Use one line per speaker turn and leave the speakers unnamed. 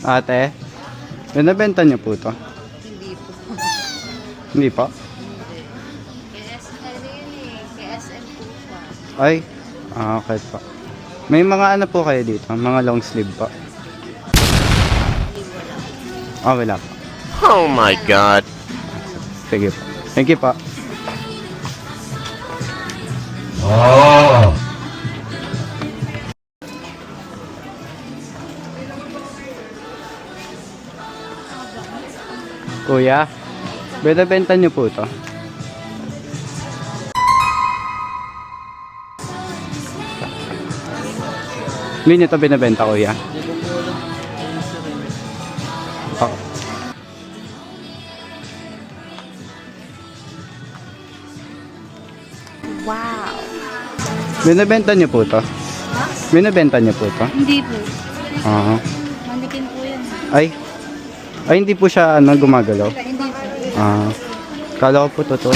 Ate, binabenta niyo po to?
Hindi po.
Hindi pa?
KSM po pa.
Ay, okay pa. May mga ano po kayo dito? Mga long sleeve pa? Wala pa.
Oh my God.
Sige po. Thank you pa. Kuya, binabenta niyo po to? Hindi niyo to binabenta, kuya? Oh.
Wow.
Binabenta niyo po to? Binabenta niyo po to?
Hindi po.
Oo.
Manikin po yan.
Ay, hindi po siya gumagalaw.
Hindi po.
Kala ko po totoo.